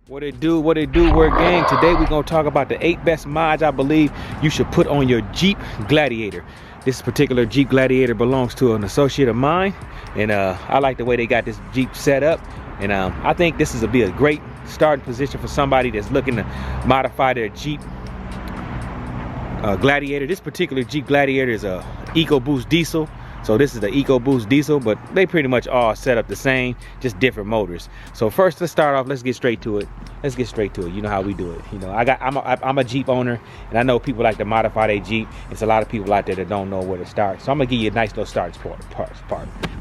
What it do, word gang. Today we're gonna talk about the 8 best mods I believe you should put on your Jeep Gladiator. This particular Jeep Gladiator belongs to an associate of mine, and I like the way they got this Jeep set up, and I think this is be a great starting position for somebody that's looking to modify their Jeep Gladiator. This particular Jeep Gladiator is a EcoBoost diesel. So this is the EcoBoost diesel, but they pretty much all set up the same, just different motors. So first, let's start off. Let's get straight to it. You know how we do it. You know, I'm a Jeep owner, and I know people like to modify their Jeep. It's a lot of people out there that don't know where to start. So I'm gonna give you a nice little start part.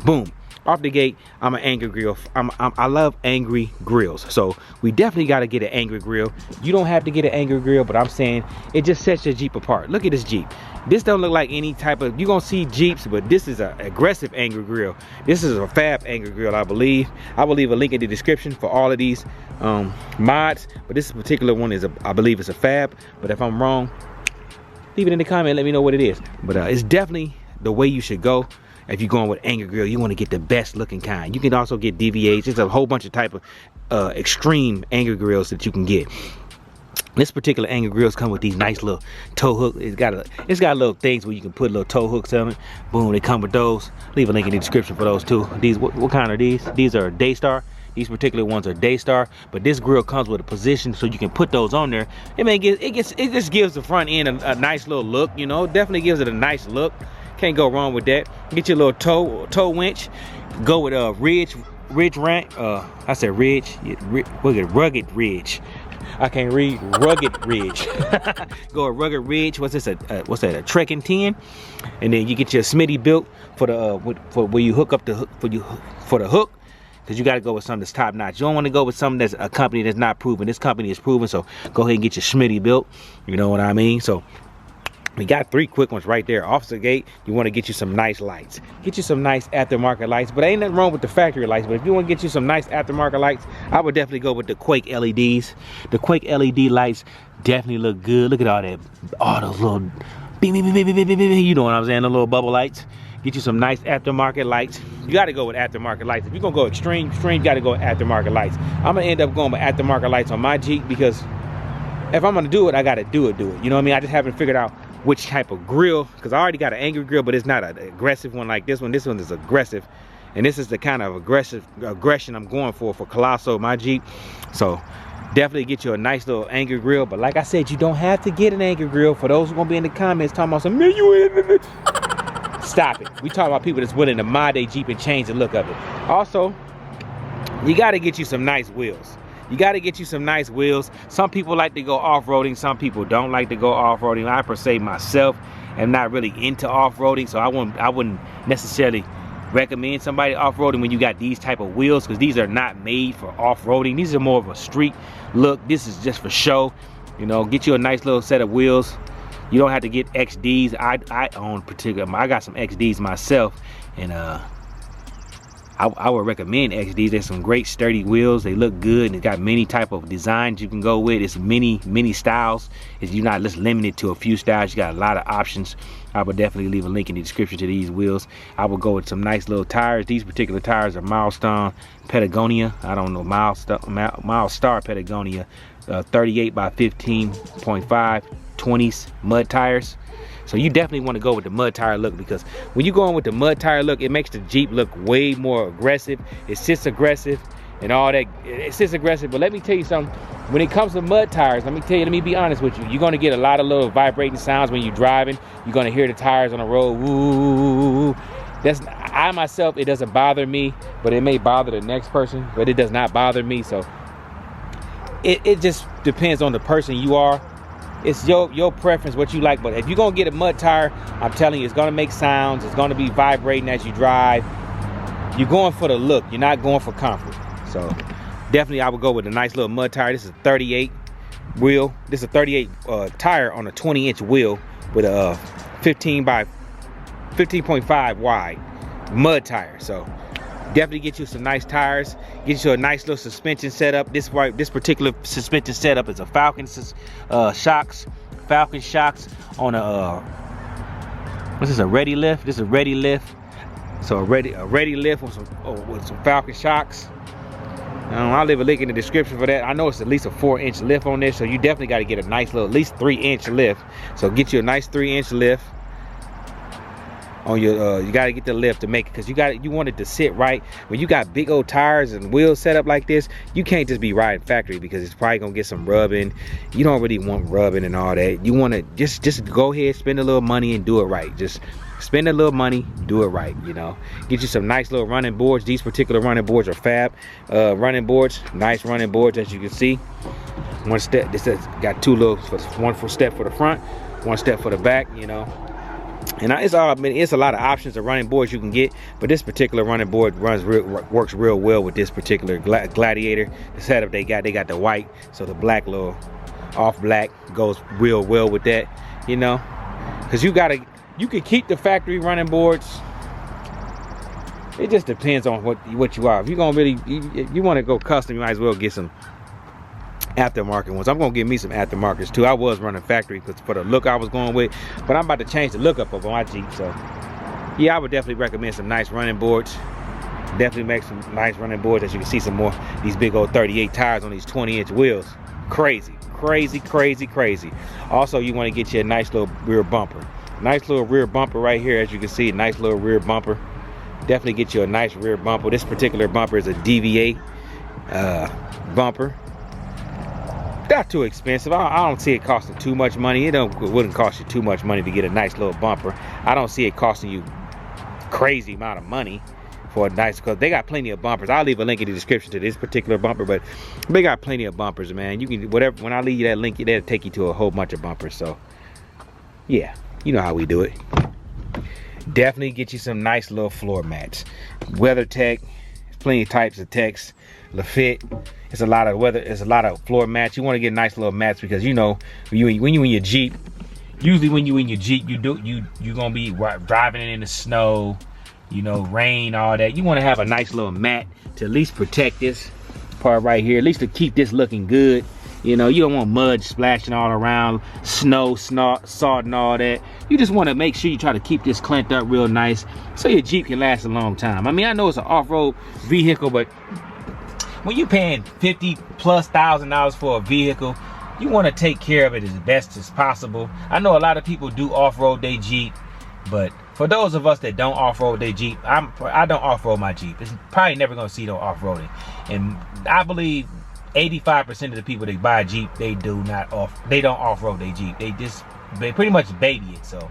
Boom. Off the gate, I'm an angry grill. I love angry grills. So we definitely got to get an angry grill. You don't have to get an angry grill, but I'm saying it just sets your Jeep apart. Look at this Jeep. This don't look like any type of, you're gonna see Jeeps, but this is an aggressive angry grill. This is a fab angry grill, I believe. I will leave a link in the description for all of these mods, but this particular one is I believe it's a fab, but if I'm wrong, leave it in the comment, let me know what it is. But it's definitely the way you should go. If you're going with angry grill, you want to get the best looking kind. You can also get DVH. There's a whole bunch of type of extreme angry grills that you can get. This particular angry grills come with these nice little tow hook. It's got little things where you can put little tow hooks on it. Boom, they come with those. Leave a link in the description for those too. These, what kind are these? These are Daystar. These particular ones are Daystar, but this grill comes with a position so you can put those on there. It just gives the front end a nice little look. You know, definitely gives it a nice look. Can't go wrong with that. Get your little tow winch. Go with a ridge rank. I said ridge. Look at rugged ridge. I can't read rugged ridge. Go a rugged ridge. What's this? What's that? A trekking 10. And then you get your Smitty built for the for where you hook up the hook for the hook. Because you got to go with something that's top notch. You don't want to go with something that's a company that's not proven. This company is proven, so go ahead and get your Smitty built. You know what I mean? So we got 3 quick ones right there. Off the gate, you want to get you some nice lights. Get you some nice aftermarket lights, but ain't nothing wrong with the factory lights. But if you want to get you some nice aftermarket lights, I would definitely go with the Quake LEDs. The Quake LED lights definitely look good. Look at all that, all those little beep, beep, beep, beep, beep, beep, beep. You know what I'm saying, the little bubble lights. Get you some nice aftermarket lights. You got to go with aftermarket lights. If you're going to go extreme, you got to go with aftermarket lights. I'm going to end up going with aftermarket lights on my Jeep because if I'm going to do it, I got to do it. You know what I mean? I just haven't figured out which type of grill, because I already got an angry grill, but it's not an aggressive one like this one. This one is aggressive, and this is the kind of aggression I'm going for Colosso, my Jeep. So definitely get you a nice little angry grill. But like I said, you don't have to get an angry grill. For those who are gonna be in the comments talking about some, man, you stop it. We talking about people that's willing to mod their Jeep and change the look of it. Also, you got to get you some nice wheels. You got to get you some nice wheels. Some people like to go off-roading. Some people don't like to go off-roading. I per se myself am not really into off-roading, so I wouldn't necessarily recommend somebody off-roading when you got these type of wheels, because these are not made for off-roading. These are more of a street look. This is just for show. You know, get you a nice little set of wheels. You don't have to get XDs. I own particular. I got some XDs myself, and I would recommend XDs. There's some great sturdy wheels. They look good, and it got many type of designs you can go with. It's many styles. You're not just limited to a few styles. You got a lot of options. I would definitely leave a link in the description to these wheels. I would go with some nice little tires. These particular tires are Milestone Patagonia. I don't know, Milestar Patagonia 38 by 15.5 20s mud tires. So you definitely want to go with the mud tire look, because when you go in with the mud tire look, it makes the Jeep look way more aggressive. It sits aggressive and all that. It sits aggressive, but let me tell you something. When it comes to mud tires, let me be honest with you. You're going to get a lot of little vibrating sounds when you're driving. You're going to hear the tires on the road. Woo. I myself, it doesn't bother me, but it may bother the next person, but it does not bother me. So it just depends on the person you are. It's your preference, what you like. But if you're gonna get a mud tire, I'm telling you, it's gonna make sounds. It's gonna be vibrating as you drive. You're going for the look. You're not going for comfort. So definitely, I would go with a nice little mud tire. This is a 38 wheel. This is a 38 tire on a 20-inch wheel with a 15.5 wide mud tire. So definitely get you some nice tires. Get you a nice little suspension setup. This particular suspension setup is a Falcon shocks on a what's this, a ready lift? This is a ready lift. So a ready lift with some Falcon shocks. I'll leave a link in the description for that. I know it's at least a 4-inch lift on this, so you definitely got to get a nice little, at least 3-inch lift. So get you a nice 3-inch lift on your. You got to get the lift to make it, because you want it to sit right. When you got big old tires and wheels set up like this, you can't just be riding factory, because it's probably gonna get some rubbing. You don't really want rubbing and all that. You want to just go ahead, spend a little money and do it right. Just spend a little money, do it right, you know. Get you some nice little running boards. These particular running boards are fab running boards. Nice running boards, as you can see. One step, this has got two little, one for step for the front, one step for the back, you know. And it's a lot of options of running boards you can get, but this particular running board works real well with this particular Gladiator. The setup they got the white, so the black, little off black, goes real well with that, you know. Because you can keep the factory running boards. It just depends on what you are. If you're gonna really, you want to go custom, you might as well get some aftermarket ones. I'm gonna get me some aftermarkets too. I was running factory because for the look I was going with, but I'm about to change the look up of my Jeep. So yeah, I would definitely recommend some nice running boards. Definitely make some nice running boards. As you can see, some more these big old 38 tires on these 20-inch wheels. Crazy, crazy, crazy, crazy. Also, you want to get you a nice little rear bumper. Nice little rear bumper right here. As you can see, nice little rear bumper. Definitely get you a nice rear bumper. This particular bumper is a DVA bumper. Not too expensive. I don't see it costing too much money. It wouldn't cost you too much money to get a nice little bumper. I don't see it costing you crazy amount of money for a nice, because they got plenty of bumpers. I'll leave a link in the description to this particular bumper, but they got plenty of bumpers, man. You can, whatever, when I leave you that link, that'll take you to a whole bunch of bumpers. So yeah, you know how we do it. Definitely get you some nice little floor mats. WeatherTech, plenty of types of techs. Lafitte, it's a lot of floor mats. You want to get nice little mats, because you know when you in your Jeep, usually when you in your Jeep, you're gonna be driving it in the snow, you know, rain, all that. You want to have a nice little mat to at least protect this part right here, at least to keep this looking good. You know, you don't want mud splashing all around, snow, salt and all that. You just want to make sure you try to keep this clamped up real nice, so your Jeep can last a long time. I mean, I know it's an off-road vehicle, but when you're paying $50,000+ for a vehicle, you want to take care of it as best as possible. I know a lot of people do off-road their Jeep, but for those of us that don't off-road their Jeep, I don't off-road my Jeep. It's probably never going to see no off-roading. And I believe 85% of the people that buy a Jeep, they don't off-road their Jeep. They pretty much baby it. So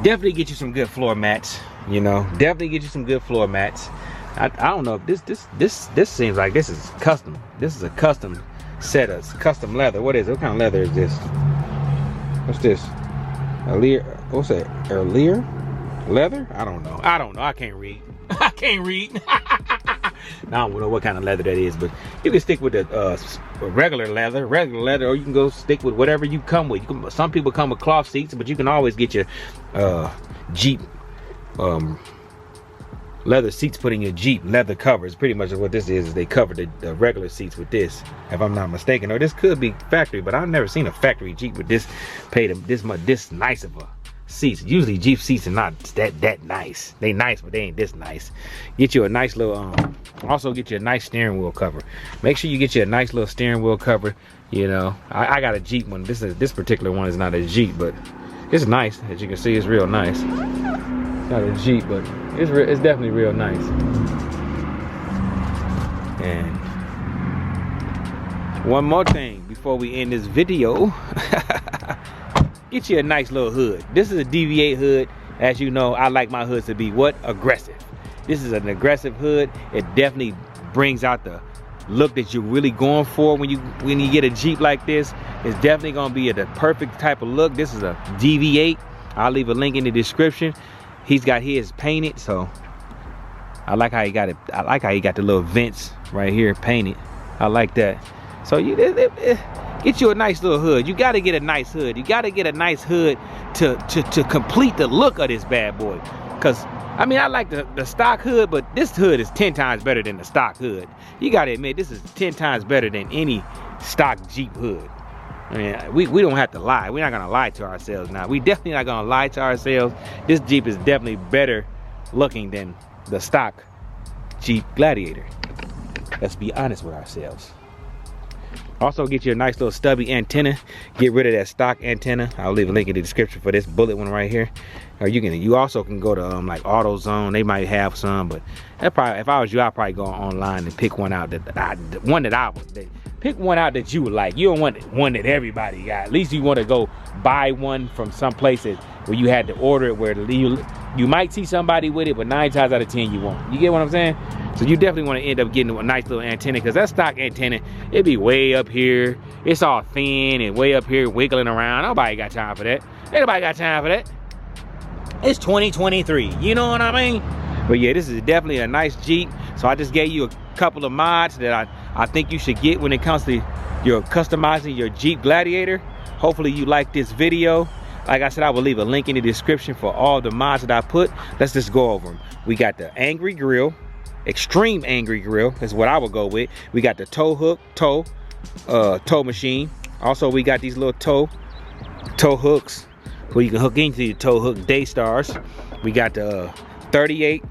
definitely get you some good floor mats, you know. Definitely get you some good floor mats. I don't know if this seems like this is custom. This is a custom set of custom leather. What is it? What kind of leather is this? What's this? What's that? Leather? I don't know. I can't read. I can't read. I don't know what kind of leather that is, but you can stick with the regular leather, or you can go stick with whatever you come with. Some people come with cloth seats, but you can always get your Jeep leather seats put in your Jeep. Leather covers, pretty much what this is they cover the regular seats with this, if I'm not mistaken. Or this could be factory, but I've never seen a factory Jeep with this this nice of a seats. Usually Jeep seats are not that nice. They nice, but they ain't this nice. Get you a nice little also get you a nice steering wheel cover. Make sure you get you a nice little steering wheel cover. You know, I got a Jeep one. This particular one is not a Jeep, but it's nice. As you can see, it's real nice. Not a Jeep, but it's definitely real nice. And one more thing before we end this video. Get you a nice little hood. This is a DV8 hood. As you know, I like my hoods to be what? Aggressive. This is an aggressive hood. It definitely brings out the look that you're really going for when you get a Jeep like this. It's definitely gonna be the perfect type of look. This is a DV8. I'll leave a link in the description. He's got his painted, so I like how he got it. I like how he got the little vents right here painted. I like that. So you get you a nice little hood. You got to get a nice hood. You got to get a nice hood to complete the look of this bad boy. Because I mean, I like the stock hood, but this hood is 10 times better than the stock hood. You got to admit, this is 10 times better than any stock Jeep hood. I mean, we don't have to lie. We're not gonna lie to ourselves now. We definitely not gonna lie to ourselves. This Jeep is definitely better looking than the stock Jeep Gladiator. Let's be honest with ourselves. Also get you a nice little stubby antenna. Get rid of that stock antenna. I'll leave a link in the description for this bullet one right here. Or you also can go to like AutoZone. They might have some, but that probably, if I was you, I'd probably go online and pick one out pick one out that you would like. You don't want one that everybody got. At least you want to go buy one from some places where you had to order it, where you might see somebody with it, but 9 times out of 10 you won't. You get what I'm saying? So you definitely want to end up getting a nice little antenna, because that stock antenna, it be way up here. It's all thin and way up here wiggling around. Nobody got time for that. Anybody got time for that? It's 2023, you know what I mean? But yeah, this is definitely a nice Jeep. So I just gave you a couple of mods that I think you should get when it comes to your customizing your Jeep Gladiator. Hopefully you like this video. Like I said, I will leave a link in the description for all the mods that I put. Let's just go over them. We got the Angry Grill, Extreme Angry Grill is what I would go with. We got the tow hook, tow machine. Also, we got these little tow hooks where you can hook into your tow hook Daystars. We got the 38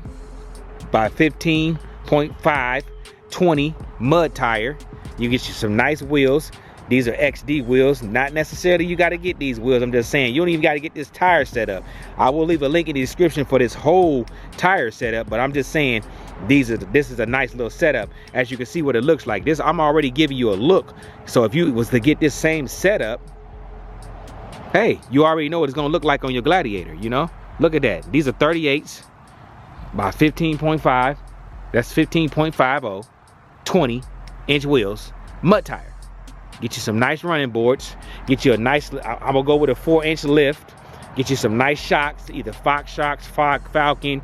by 15.5 20 mud tire. You get you some nice wheels. These are XD wheels. Not necessarily you got to get these wheels. I'm just saying you don't even got to get this tire set up. I will leave a link in the description for this whole tire setup, but I'm just saying this is a nice little setup. As you can see what it looks like. This, I'm already giving you a look. So if you was to get this same setup, hey, you already know what it's gonna look like on your Gladiator, you know? Look at that. These are 38s by 15.5. That's 15.50, 20-inch wheels, mud tire. Get you some nice running boards. Get you a nice, I'm gonna go with a 4-inch lift. Get you some nice shocks, either Fox shocks, Falcon,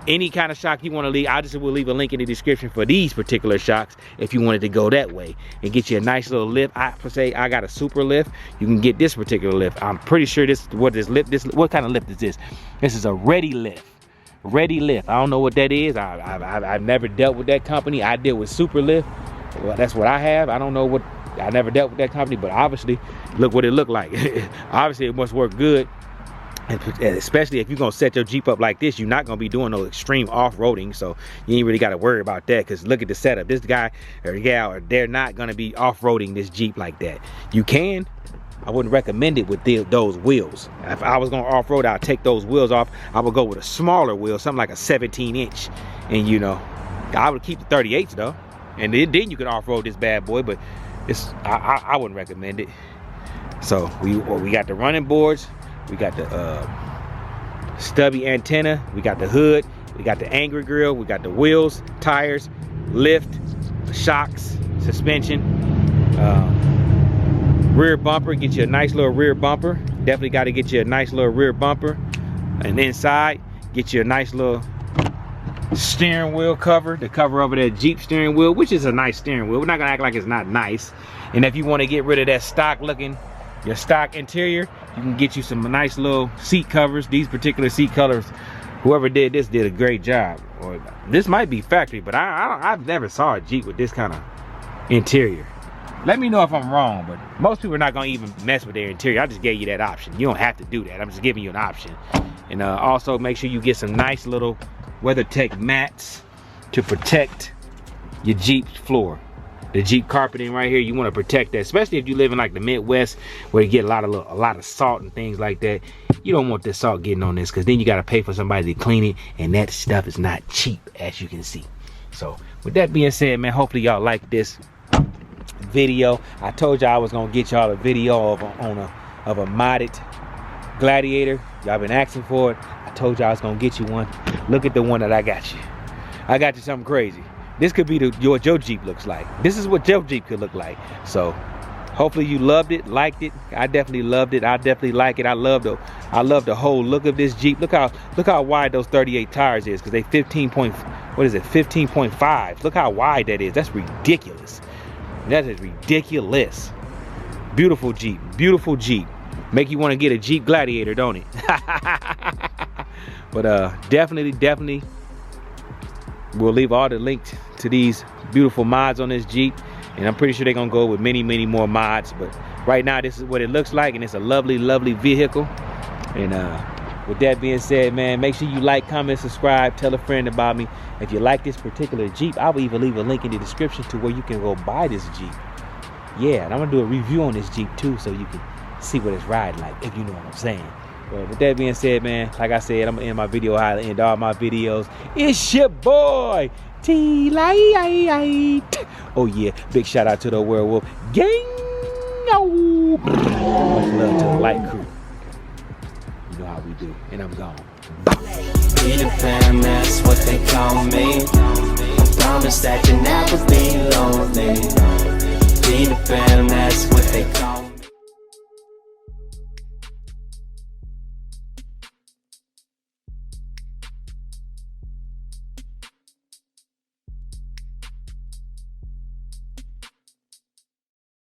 any kind of shock you want to leave. I just will leave a link in the description for these particular shocks if you wanted to go that way and get you a nice little lift. I got a super lift. You can get this particular lift. I'm pretty sure what kind of lift is this? This is a Ready lift. Ready lift. I don't know what that is. I've never dealt with that company. I deal with super lift. Well, that's what I have. I don't know what. I never dealt with that company, but obviously, look what it looked like. Obviously, it must work good. And especially if you're gonna set your Jeep up like this, you're not gonna be doing no extreme off-roading, so you ain't really got to worry about that. Because look at the setup. This guy or gal, they're not gonna be off-roading this Jeep like that. You can. I wouldn't recommend it with those wheels. If I was gonna off-road, I'd take those wheels off. I would go with a smaller wheel, something like a 17-inch, and you know, I would keep the 38s though, and then you can off-road this bad boy. But it's I wouldn't recommend it. So we got the running boards. We got the stubby antenna, we got the hood, we got the Angry Grill, we got the wheels, tires, lift, shocks, suspension, rear bumper. Get you a nice little rear bumper. Definitely got to get you a nice little rear bumper. And inside, get you a nice little steering wheel cover to cover over that Jeep steering wheel, which is a nice steering wheel. We're not gonna act like it's not nice. And if you want to get rid of that stock looking, your stock interior, you can get you some nice little seat covers. These particular seat colors, whoever did this did a great job. Or this might be factory, but I've never saw a Jeep with this kind of interior. Let me know if I'm wrong, but most people are not gonna even mess with their interior. I just gave you that option. You don't have to do that. I'm just giving you an option. And also make sure you get some nice little WeatherTech mats to protect your Jeep floor. The Jeep carpeting right here, you want to protect that, especially if you live in like the Midwest where you get a lot of salt and things like that. You don't want this salt getting on this, because then you got to pay for somebody to clean it, and that stuff is not cheap, as you can see. So with that being said, man, hopefully y'all like this video. I told y'all I was gonna get y'all a video of a modded Gladiator. Y'all been asking for it. I told y'all I was gonna get you one. Look at the one that I got you. I got you something crazy. This could be what your Jeep looks like. This is what your Jeep could look like. So hopefully you loved it, liked it. I definitely loved it. I definitely like it. I love the whole look of this Jeep. Look how wide those 38 tires is, because they 15.5. Look how wide that is. That's ridiculous. That is ridiculous. Beautiful Jeep. Beautiful Jeep. Make you want to get a Jeep Gladiator, don't it? But definitely we'll leave all the links to these beautiful mods on this Jeep, and I'm pretty sure they're gonna go with many more mods. But right now this is what it looks like, and it's a lovely vehicle. And with that being said, man, make sure you like, comment, subscribe, tell a friend about me. If you like this particular Jeep, I will even leave a link in the description to where you can go buy this Jeep. Yeah, and I'm gonna do a review on this Jeep too, so you can see what it's riding like, if you know what I'm saying. But with that being said, man, like I said, I'm gonna end my video how I end all my videos. It's your boy, Tlites. Oh yeah, big shout out to the Werewolf Gang. Much love to the light crew. You know how we do, and I'm gone. Be the fam, that's what they call me. I promise that you'll never be lonely. Be the fam, that's what they call me.